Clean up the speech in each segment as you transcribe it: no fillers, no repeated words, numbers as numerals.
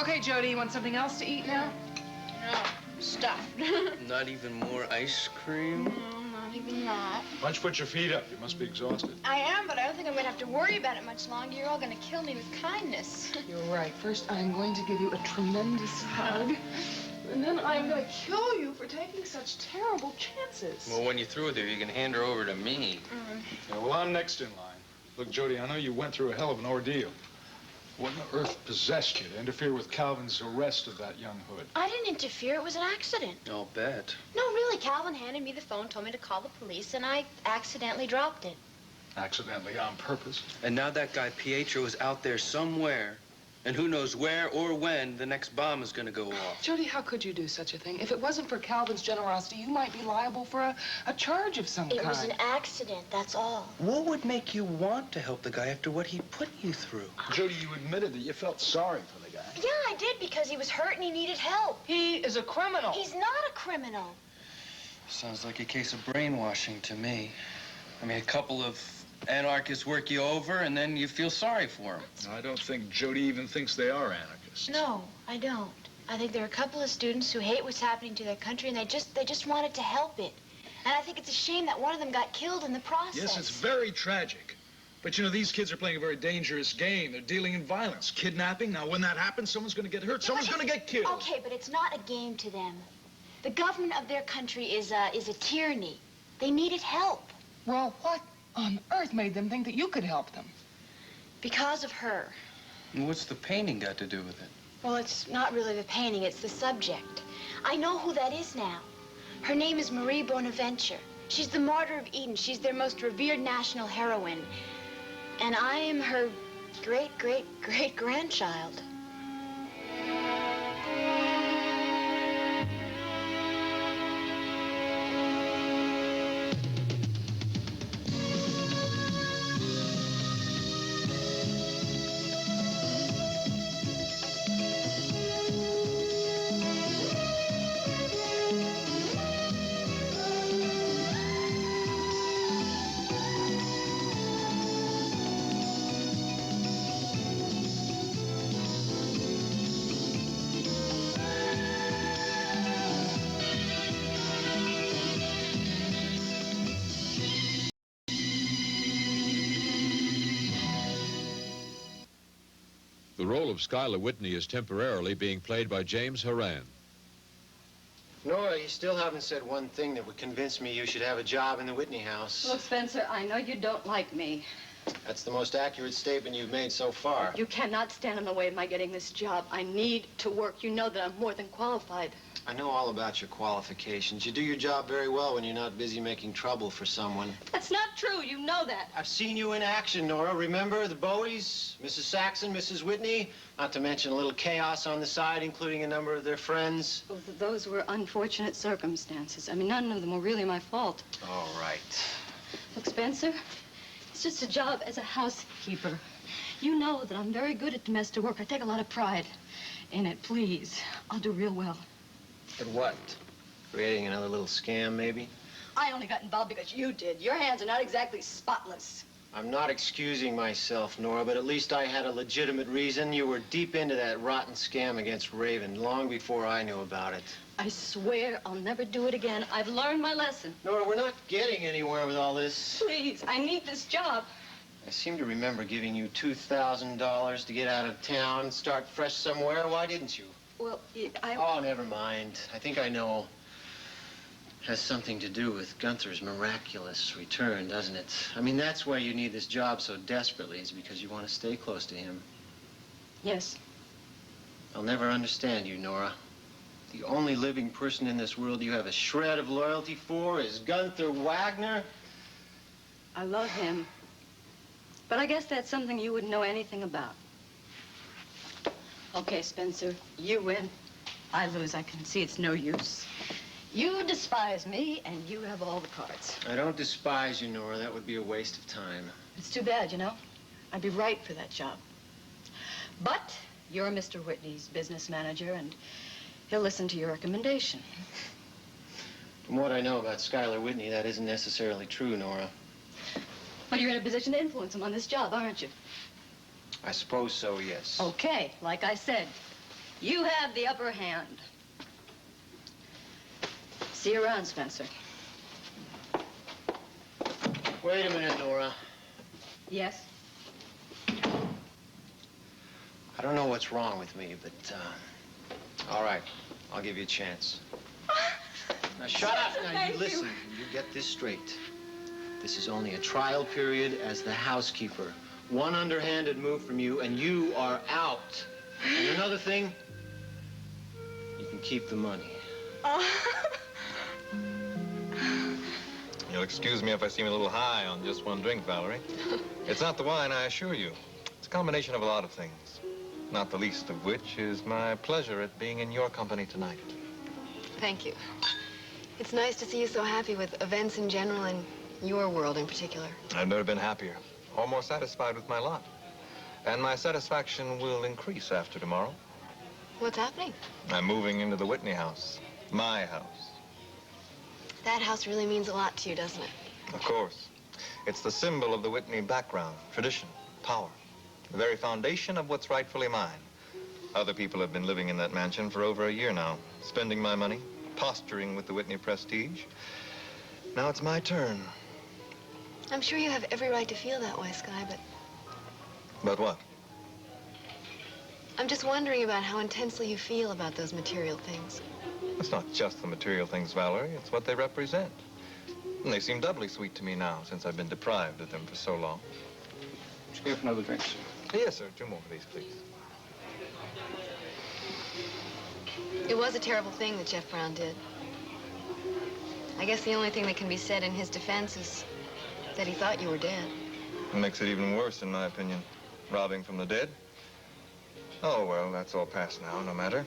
Okay, Jody, you want something else to eat now? No, stuffed. Not even more ice cream? No, not even that. Why don't you put your feet up? You must be exhausted. I am, but I don't think I'm going to have to worry about it much longer. You're all going to kill me with kindness. You're right. First, I'm going to give you a tremendous hug. And then I'm going to kill you for taking such terrible chances. Well, when you're through with her, you can hand her over to me. Yeah, well, I'm next in line. Look, Jody, I know you went through a hell of an ordeal. What on earth possessed you to interfere with Calvin's arrest of that young hood? I didn't interfere. It was an accident. I'll bet. No, really. Calvin handed me the phone, told me to call the police, and I accidentally dropped it. Accidentally, on purpose? And now that guy Pietro is out there somewhere, and who knows where or when the next bomb is going to go off. Jody, how could you do such a thing? If it wasn't for Calvin's generosity, you might be liable for a charge of some kind. It was an accident, that's all. What would make you want to help the guy after what he put you through? Jody, you admitted that you felt sorry for the guy. Yeah, I did, because he was hurt and he needed help. He is a criminal. He's not a criminal. Sounds like a case of brainwashing to me. I mean, a couple of anarchists work you over, and then you feel sorry for them. I don't think Jody even thinks they are anarchists. No, I don't. I think there are a couple of students who hate what's happening to their country, and they just wanted to help it. And I think it's a shame that one of them got killed in the process. Yes, it's very tragic. But, you know, these kids are playing a very dangerous game. They're dealing in violence, kidnapping. Now, when that happens, someone's going to get hurt. Yeah, someone's going to get killed. Okay, but it's not a game to them. The government of their country is a tyranny. They needed help. Well, what on earth made them think that you could help them? Because of her. And what's the painting got to do with it? Well, it's not really the painting, it's the subject. I know who that is now. Her name is Marie Bonaventure. She's the martyr of Eden. She's their most revered national heroine. And I am her great-great-great-grandchild. The role of Skylar Whitney is temporarily being played by James Horan. Nora, you still haven't said one thing that would convince me you should have a job in the Whitney house. Look, Spencer, I know you don't like me. That's the most accurate statement you've made so far. You cannot stand in the way of my getting this job. I need to work. You know that I'm more than qualified. I know all about your qualifications. You do your job very well when you're not busy making trouble for someone. That's not true. You know that. I've seen you in action, Nora. Remember the Bowies, Mrs. Saxon, Mrs. Whitney? Not to mention a little chaos on the side, including a number of their friends. Oh, those were unfortunate circumstances. I mean, none of them were really my fault. All right. Look, Spencer, it's just a job as a housekeeper. You know that I'm very good at domestic work. I take a lot of pride in it. Please, I'll do real well. But what? Creating another little scam, maybe? I only got involved because you did. Your hands are not exactly spotless. I'm not excusing myself, Nora, but at least I had a legitimate reason. You were deep into that rotten scam against Raven long before I knew about it. I swear I'll never do it again. I've learned my lesson. Nora, we're not getting anywhere with all this. Please, I need this job. I seem to remember giving you $2,000 to get out of town, start fresh somewhere. Why didn't you? Well, Oh, never mind. I think I know. Has something to do with Gunther's miraculous return, doesn't it? I mean, that's why you need this job so desperately, is because you want to stay close to him. Yes. I'll never understand you, Nora. The only living person in this world you have a shred of loyalty for is Gunther Wagner. I love him. But I guess that's something you wouldn't know anything about. Okay, Spencer, you win. I lose. I can see it's no use. You despise me, and you have all the cards. I don't despise you, Nora. That would be a waste of time. It's too bad, you know. I'd be right for that job. But you're Mr. Whitney's business manager, and he'll listen to your recommendation. From what I know about Skylar Whitney, that isn't necessarily true, Nora. Well, you're in a position to influence him on this job, aren't you? I suppose so, yes. Okay, like I said, You have the upper hand. See you around, Spencer. Wait a minute, Nora. Yes? I don't know what's wrong with me, but, all right. I'll give you a chance. Now, shut up. Now, you listen. You get this straight. This is only a trial period as the housekeeper. One underhanded move from you, and you are out. And another thing, you can keep the money. You'll excuse me if I seem a little high on just one drink, Valerie. It's not the wine, I assure you. It's a combination of a lot of things, not the least of which is my pleasure at being in your company tonight. Thank you. It's nice to see you so happy with events in general and your world in particular. I've never been happier or more satisfied with my lot. And my satisfaction will increase after tomorrow. What's happening? I'm moving into the Whitney house, my house. That house really means a lot to you, doesn't it? Of course. It's the symbol of the Whitney background, tradition, power. The very foundation of what's rightfully mine. Other people have been living in that mansion for over a year now, spending my money, posturing with the Whitney prestige. Now it's my turn. I'm sure you have every right to feel that way, Sky, but... But what? I'm just wondering about how intensely you feel about those material things. It's not just the material things, Valerie. It's what they represent. And they seem doubly sweet to me now, since I've been deprived of them for so long. Should we have another drink, sir? Yes, sir. 2 more of these, please. It was a terrible thing that Jeff Brown did. I guess the only thing that can be said in his defense is that he thought you were dead. It makes it even worse, in my opinion. Robbing from the dead. Oh, well, that's all past now, no matter.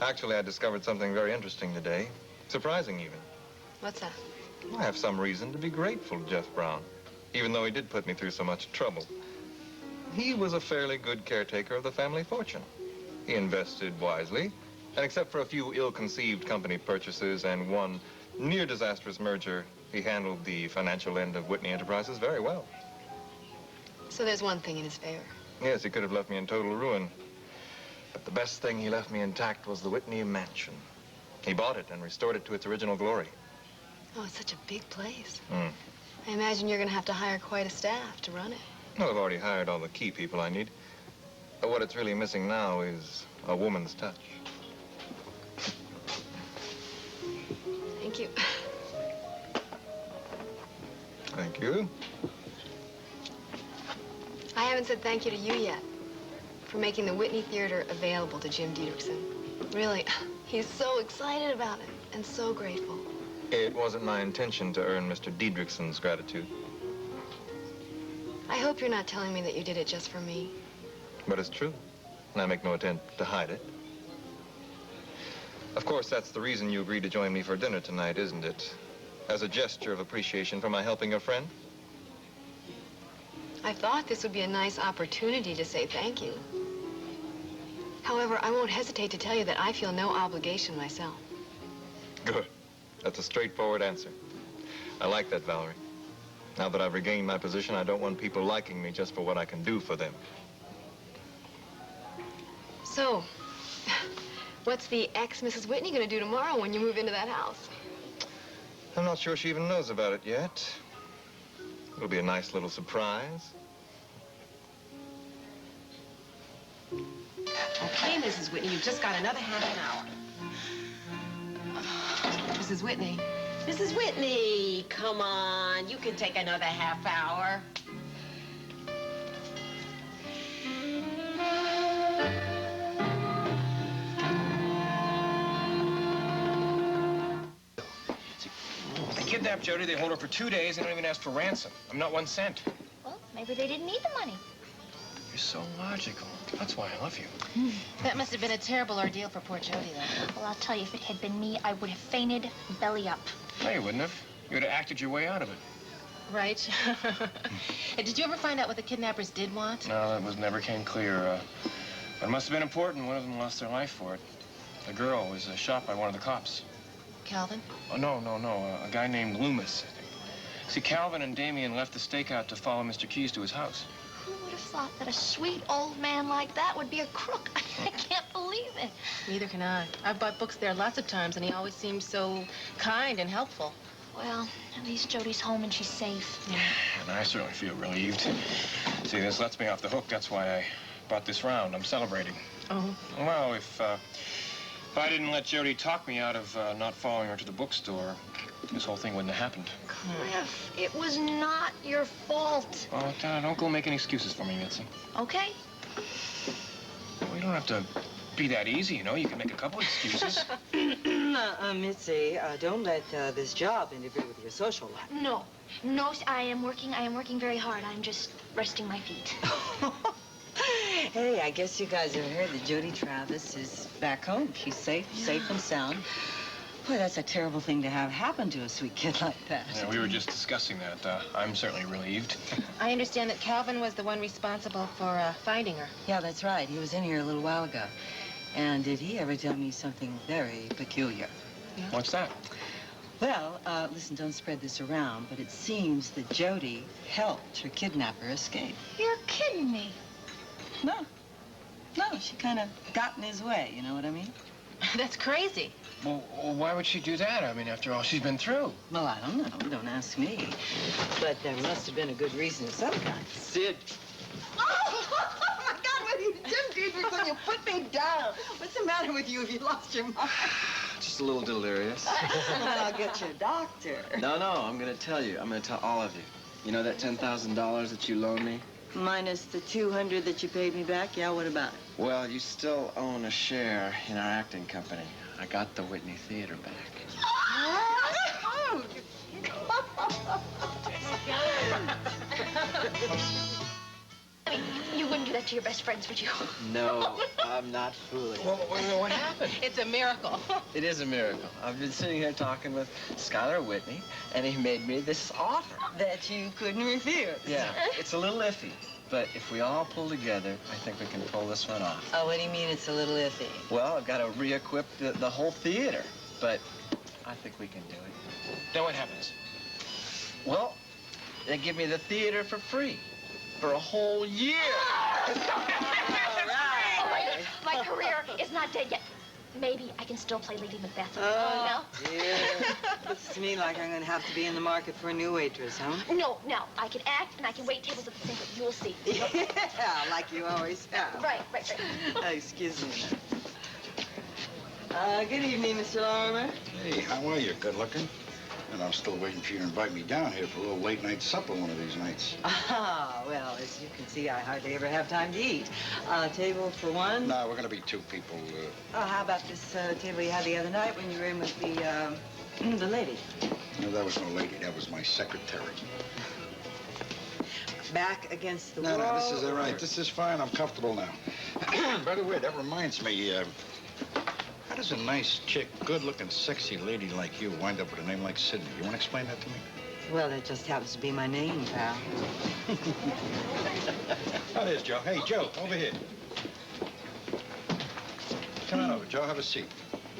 Actually, I discovered something very interesting today. Surprising, even. What's that? I have some reason to be grateful to Jeff Brown, even though he did put me through so much trouble. He was a fairly good caretaker of the family fortune. He invested wisely, and except for a few ill-conceived company purchases and one near-disastrous merger, he handled the financial end of Whitney Enterprises very well. So there's one thing in his favor. Yes, he could have left me in total ruin. But the best thing he left me intact was the Whitney mansion. He bought it and restored it to its original glory. Oh, it's such a big place. Mm. I imagine you're going to have to hire quite a staff to run it. Well, I've already hired all the key people I need. But what it's really missing now is a woman's touch. Thank you. Thank you. I haven't said thank you to you yet for making the Whitney Theater available to Jim Diederiksen. Really, he's so excited about it and so grateful. It wasn't my intention to earn Mr. Diederiksen's gratitude. I hope you're not telling me that you did it just for me. But it's true, and I make no attempt to hide it. Of course, that's the reason you agreed to join me for dinner tonight, isn't it? As a gesture of appreciation for my helping a friend? I thought this would be a nice opportunity to say thank you. However, I won't hesitate to tell you that I feel no obligation myself. Good. That's a straightforward answer. I like that, Valerie. Now that I've regained my position, I don't want people liking me just for what I can do for them. So, what's the ex-Mrs. Whitney going to do tomorrow when you move into that house? I'm not sure she even knows about it yet. It'll be a nice little surprise. Okay, Mrs. Whitney, you've just got another half an hour. Mrs. Whitney. Mrs. Whitney, come on. You can take another half hour. They kidnapped Jody, they hold her for 2 days, they don't even ask for ransom. I'm not 1 cent. Well, maybe they didn't need the money. You're so logical. That's why I love you. That must have been a terrible ordeal for poor Jody, though. Well, I'll tell you, if it had been me, I would have fainted belly up. No, you wouldn't have. You would have acted your way out of it. Right. Hey, did you ever find out what the kidnappers did want? No, that never came clear. But it must have been important. One of them lost their life for it. The girl was shot by one of the cops. Calvin? Oh, no. A guy named Loomis, I think. See, Calvin and Damien left the stakeout to follow Mr. Keyes to his house. Who would have thought that a sweet old man like that would be a crook? I can't believe it. Neither can I. I've bought books there lots of times, and he always seems so kind and helpful. Well, at least Jody's home and she's safe. Yeah. And I certainly feel relieved. See, this lets me off the hook. That's why I bought this round. I'm celebrating. Oh. Well, if I didn't let Jody talk me out of not following her to the bookstore, this whole thing wouldn't have happened. Cliff, it was not your fault. Oh, don't go make any excuses for me, Mitzi. Okay? Well, you don't have to be that easy, you know. You can make a couple excuses. Mitzi, don't let this job interfere with your social life. No. No, I am working very hard. I'm just resting my feet. Hey, I guess you guys have heard that Jody Travis is back home. She's safe and sound. Boy, that's a terrible thing to have happen to a sweet kid like that. Yeah, we were just discussing that. I'm certainly relieved. I understand that Calvin was the one responsible for finding her. Yeah, that's right. He was in here a little while ago. And did he ever tell me something very peculiar? Yeah. What's that? Well, listen, don't spread this around, but it seems that Jody helped her kidnapper escape. You're kidding me. No, she kind of got in his way, you know what I mean? That's crazy. Well, why would she do that? I mean, after all she's been through. Well, I don't know. Don't ask me. But there must have been a good reason of some kind. Sid. Oh, my God, what you did, Diedrich, when you put me down. What's the matter with you? Have you lost your mind? Just a little delirious. I'll get you a doctor. No, I'm going to tell you. I'm going to tell all of you. You know that $10,000 that you loaned me? Minus the $200 that you paid me back? Yeah, what about it? Well, you still own a share in our acting company. I got the Whitney Theater back. I mean, you wouldn't do that to your best friends, would you? No, I'm not fooling. Well, what happened? It's a miracle. It is a miracle. I've been sitting here talking with Skylar Whitney, and he made me this offer. That you couldn't refuse. Yeah, it's a little iffy, but if we all pull together, I think we can pull this one off. Oh, what do you mean it's a little iffy? Well, I've got to re-equip the whole theater, but I think we can do it. Then what happens? Well, they give me the theater for free for a whole year. All right. My career is not dead yet. Maybe I can still play Lady Macbeth. Oh, dear. Looks to me like I'm going to have to be in the market for a new waitress, huh? No. I can act and I can wait tables at the sink. You'll see. Yeah, like you always have. Right. Excuse me. Good evening, Mr. Lorimer. Hey, how are you? Good looking? And I'm still waiting for you to invite me down here for a little late night supper one of these nights. Ah, well, as you can see, I hardly ever have time to eat. Table for one? No, we're going to be two people. How about this table you had the other night when you were in with the lady? No, that was no lady. That was my secretary. Back against the wall? No, this is all right. This is fine. I'm comfortable now. By the way, that reminds me, how does a nice chick, good-looking, sexy lady like you wind up with a name like Sidney? You want to explain that to me? Well, it just happens to be my name, pal. Oh, there's Joe. Hey, Joe, over here. Come on over, Joe. Have a seat.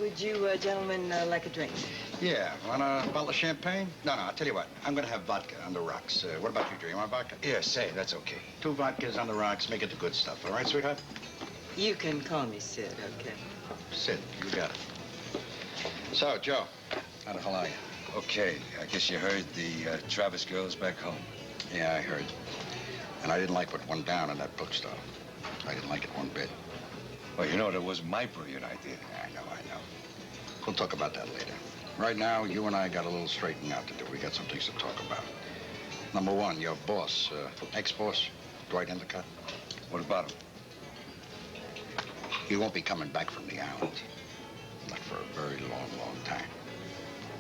Would you gentlemen like a drink? Yeah. Want a bottle of champagne? No, I'll tell you what. I'm going to have vodka on the rocks. What about you, Joe? You want vodka? Yeah, say, that's okay. 2 vodkas on the rocks. Make it the good stuff. All right, sweetheart? You can call me Sid, okay? Sid, you got it. So, Joe, how the hell are you? Okay, I guess you heard the Travis girl's back home. Yeah, I heard. And I didn't like what went down in that bookstore. I didn't like it one bit. Well, you know, that wasn't my brilliant idea. I know. We'll talk about that later. Right now, you and I got a little straightening out to do. We got some things to talk about. Number one, your boss, ex-boss, Dwight Endicott. What about him? He won't be coming back from the island. Not for a very long, long time.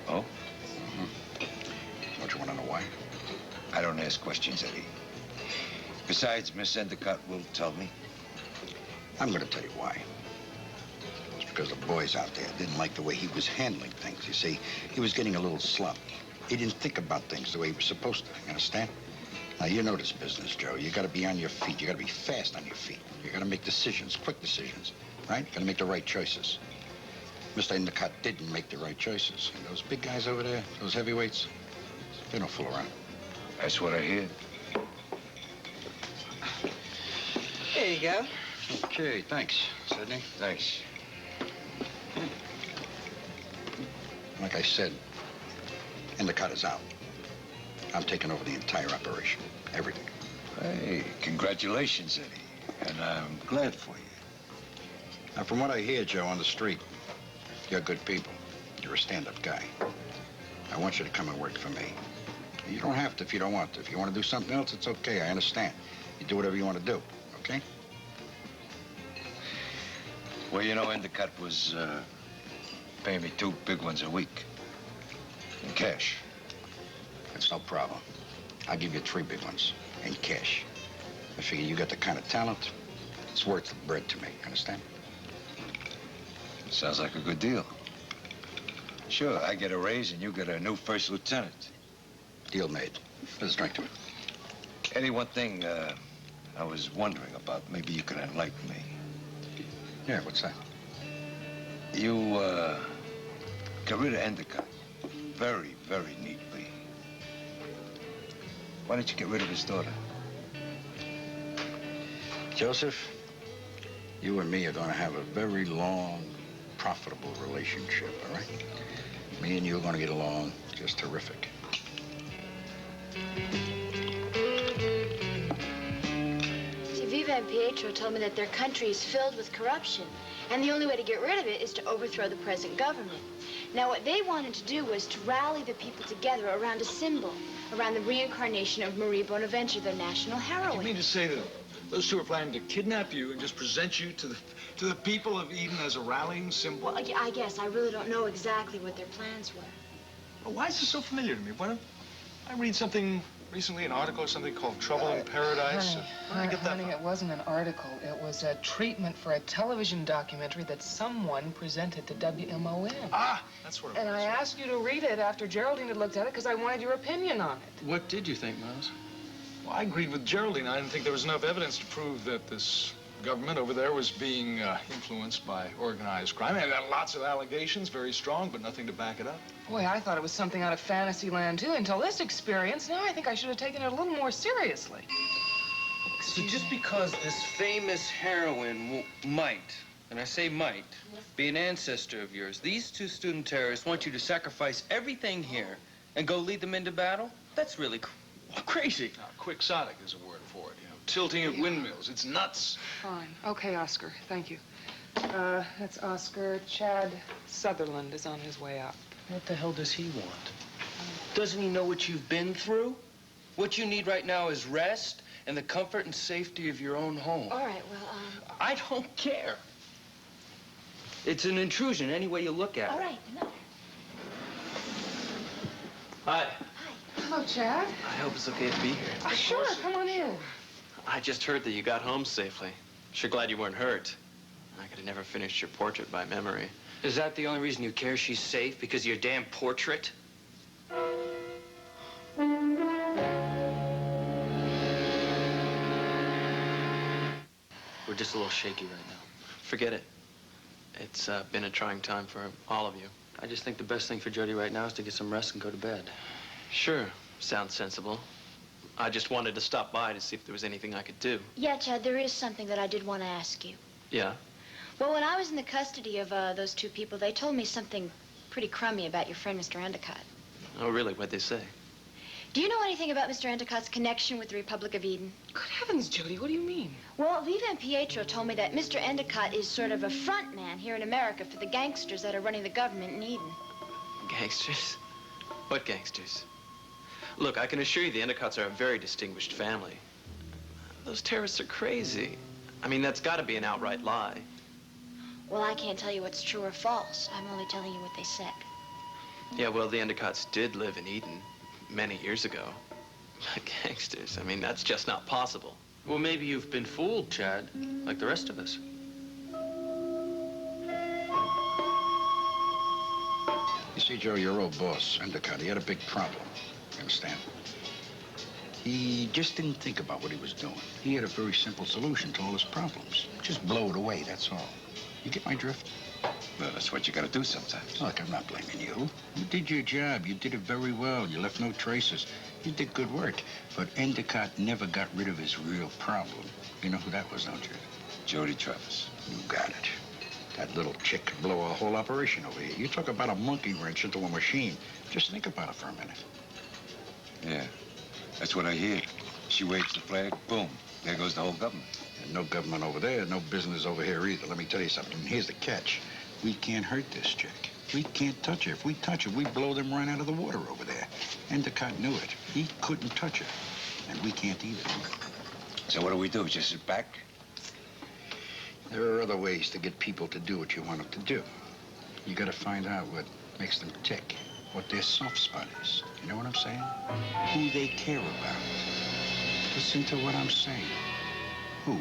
Oh? Mm-hmm. Don't you want to know why? I don't ask questions, Eddie. Besides, Miss Endicott will tell me. I'm going to tell you why. It's because the boys out there didn't like the way he was handling things. You see, he was getting a little sloppy. He didn't think about things the way he was supposed to. You understand? Now, you know this business, Joe. You got to be on your feet. You got to be fast on your feet. You got to make decisions, quick decisions, right? You got to make the right choices. Mr. Endicott didn't make the right choices. And those big guys over there, those heavyweights, they don't fool around. That's what I hear. There you go. Okay, thanks, Sidney. Thanks. Like I said, Endicott is out. I'm taking over the entire operation. Everything. Hey, congratulations, Eddie. And I'm glad for you. Now, from what I hear, Joe, on the street, you're good people. You're a stand-up guy. I want you to come and work for me. You don't have to if you don't want to. If you want to do something else, it's okay. I understand. You do whatever you want to do, okay? Well, you know, Endicott was paying me 2 big ones a week. In cash. That's no problem. I'll give you 3 big ones in cash. I figure you got the kind of talent, it's worth the bread to me, understand? Sounds like a good deal. Sure, I get a raise and you get a new first lieutenant. Deal made. Let's drink to it. Eddie, one thing I was wondering about. Maybe you could enlighten me. Yeah, what's that? You got rid of Endicott very, very neatly. Why don't you get rid of his daughter? Joseph, you and me are going to have a very long, profitable relationship, all right? Me and you are going to get along just terrific. See, Viva and Pietro told me that their country is filled with corruption, and the only way to get rid of it is to overthrow the present government. Now, what they wanted to do was to rally the people together around a symbol, around the reincarnation of Marie Bonaventure, their national heroine. You mean to say that those two are planning to kidnap you and just present you to the people of Eden as a rallying symbol? Well, I guess. I really don't know exactly what their plans were. Well, why is this so familiar to me? Why don't I read something recently, an article or something called Trouble in Paradise? Where did I get that Honey, from? it wasn't an article. It was a treatment for a television documentary that someone presented to WMON. Ah, that's what it was. And I asked you to read it after Geraldine had looked at it because I wanted your opinion on it. What did you think, Miles? Well, I agreed with Geraldine. I didn't think there was enough evidence to prove that this government over there was being influenced by organized crime. They had lots of allegations, very strong, but nothing to back it up. Boy, I thought it was something out of Fantasyland, too, until this experience. Now I think I should have taken it a little more seriously. So just because this famous heroine might, and I say might, be an ancestor of yours, these 2 student terrorists want you to sacrifice everything here and go lead them into battle? That's really crazy. Now, quixotic is a word for it, you know, tilting at windmills. It's nuts. Fine. Okay, Oscar. Thank you. That's Oscar. Chad Sutherland is on his way up. What the hell does he want? Doesn't he know what you've been through? What you need right now is rest and the comfort and safety of your own home. All right, well, I don't care. It's an intrusion any way you look at it. all right, no. Hi. Hello, Chad. I hope it's okay to be here. Sure, come on in. I just heard that you got home safely. Sure glad you weren't hurt. I could have never finished your portrait by memory. Is that the only reason you care she's safe? Because of your damn portrait? We're just a little shaky right now. Forget it. It's been a trying time for all of you. I just think the best thing for Jody right now is to get some rest and go to bed. Sure, sounds sensible. I just wanted to stop by to see if there was anything I could do. Yeah, Chad, there is something that I did want to ask you. Yeah? Well, when I was in the custody of those 2 people, they told me something pretty crummy about your friend, Mr. Endicott. Oh, really? What'd they say? Do you know anything about Mr. Endicott's connection with the Republic of Eden? Good heavens, Jody, what do you mean? Well, Viva and Pietro told me that Mr. Endicott is sort of a front man here in America for the gangsters that are running the government in Eden. Gangsters? What gangsters? Look, I can assure you the Endicotts are a very distinguished family. Those terrorists are crazy. I mean, that's got to be an outright lie. Well, I can't tell you what's true or false. I'm only telling you what they said. Yeah, well, the Endicotts did live in Eden many years ago. Gangsters, I mean, that's just not possible. Well, maybe you've been fooled, Chad, like the rest of us. You see, Joe, your old boss, Endicott, he had a big problem. You understand? He just didn't think about what he was doing. He had a very simple solution to all his problems. Just blow it away, that's all. You get my drift? Well, that's what you gotta do sometimes. Look, I'm not blaming you. You did your job. You did it very well. You left no traces. You did good work. But Endicott never got rid of his real problem. You know who that was, don't you? Jody Travis. You got it. That little chick could blow a whole operation over here. You talk about a monkey wrench into a machine. Just think about it for a minute. Yeah, that's what I hear. She waves the flag, boom, there goes the whole government. And no government over there, no business over here either. Let me tell you something. Here's the catch. We can't hurt this chick. We can't touch her. If we touch her, we blow them right out of the water over there. Endicott knew it. He couldn't touch her. And we can't either. So what do? Just sit back? There are other ways to get people to do what you want them to do. You gotta find out what makes them tick, what their soft spot is. You know what I'm saying? Who they care about. Listen to what I'm saying. Who?